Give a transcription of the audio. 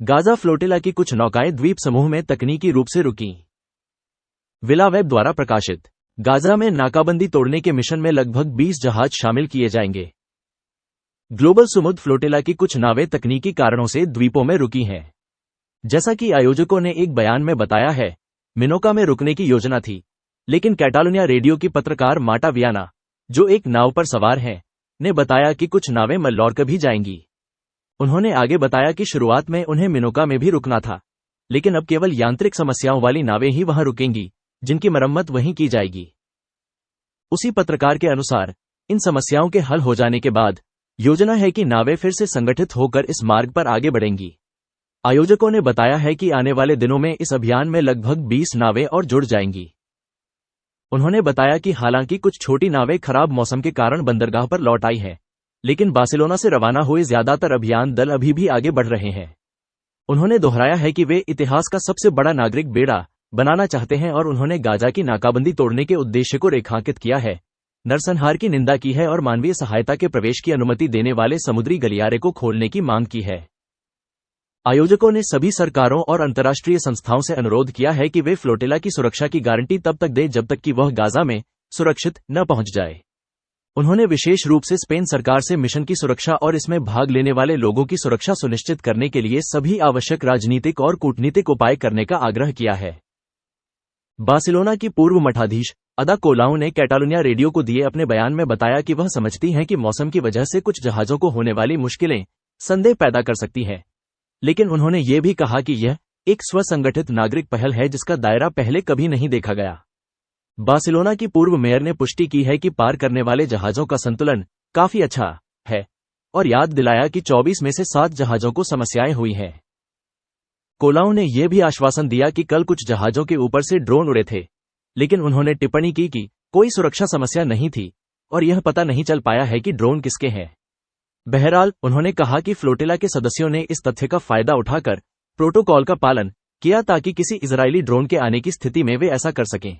Gaza flotilla की कुछ नौकाएं द्वीप समूह में तकनीकी रूप से रुकीं। विला वेब द्वारा प्रकाशित। गाजा में नाकाबंदी तोड़ने के मिशन में लगभग 20 जहाज शामिल किए जाएंगे। ग्लोबल समुद्र फ्लोटिला की कुछ नावें तकनीकी कारणों से द्वीपों में रुकी हैं। जैसा कि आयोजकों ने एक बयान में बताया है, मिनोका में रुकने की योजना थी, लेकिन कैटालोनिया रेडियो की पत्रकार मार्टा वियाना, जो एक नाव पर सवार हैं, ने बताया कि कुछ नावें मल्लोर्का भी जाएंगी। उन्होंने आगे बताया कि शुरुआत में उन्हें मिनोका में भी रुकना था, लेकिन अब केवल यांत्रिक समस्याओं वाली नावें ही वहां रुकेंगी, जिनकी मरम्मत वहीं की जाएगी। उसी पत्रकार के अनुसार, इन समस्याओं के हल हो जाने के बाद योजना है कि नावें फिर से संगठित होकर इस मार्ग पर आगे बढ़ेंगी। आयोजकों ने बताया है कि आने वाले दिनों में इस अभियान में लगभग 20 नावें और जुड़ जाएंगी। उन्होंने बताया कि हालांकि कुछ छोटी नावें खराब मौसम के कारण बंदरगाह पर लौट आई हैं, लेकिन बार्सिलोना से रवाना हुए ज्यादातर अभियान दल अभी भी आगे बढ़ रहे हैं। उन्होंने दोहराया है कि वे इतिहास का सबसे बड़ा नागरिक बेड़ा बनाना चाहते हैं और उन्होंने गाजा की नाकाबंदी तोड़ने के उद्देश्य को रेखांकित किया है, नरसंहार की निंदा की है और मानवीय सहायता के प्रवेश की अनुमति देने वाले समुद्री गलियारे को खोलने की मांग की है। आयोजकों ने सभी सरकारों और अंतर्राष्ट्रीय संस्थाओं से अनुरोध किया है कि वे फ्लोटिला की सुरक्षा की गारंटी तब तक दें जब तक कि वह गाजा में सुरक्षित न पहुंच जाए। उन्होंने विशेष रूप से स्पेन सरकार से मिशन की सुरक्षा और इसमें भाग लेने वाले लोगों की सुरक्षा सुनिश्चित करने के लिए सभी आवश्यक राजनीतिक और कूटनीतिक उपाय करने का आग्रह किया है। बार्सिलोना की पूर्व मठाधीश अदा कोलाउ ने कैटालोनिया रेडियो को दिए अपने बयान में बताया कि वह समझती हैं कि मौसम की वजह से कुछ जहाजों को होने वाली मुश्किलें संदेह पैदा कर सकती हैं, लेकिन उन्होंने ये भी कहा कि यह एक स्वसंगठित नागरिक पहल है जिसका दायरा पहले कभी नहीं देखा गया। बार्सिलोना की पूर्व मेयर ने पुष्टि की है कि पार करने वाले जहाजों का संतुलन काफी अच्छा है और याद दिलाया कि 24 में से 7 जहाजों को समस्याएं हुई हैं। कोलाउ ने यह भी आश्वासन दिया कि कल कुछ जहाजों के ऊपर से ड्रोन उड़े थे, लेकिन उन्होंने टिप्पणी की कि कोई सुरक्षा समस्या नहीं थी और यह पता नहीं चल पाया है कि ड्रोन किसके हैं। बहरहाल, उन्होंने कहा कि फ्लोटिला के सदस्यों ने इस तथ्य का फायदा उठाकर प्रोटोकॉल का पालन किया ताकि किसी इजरायली ड्रोन के आने की स्थिति में वे ऐसा कर सकें।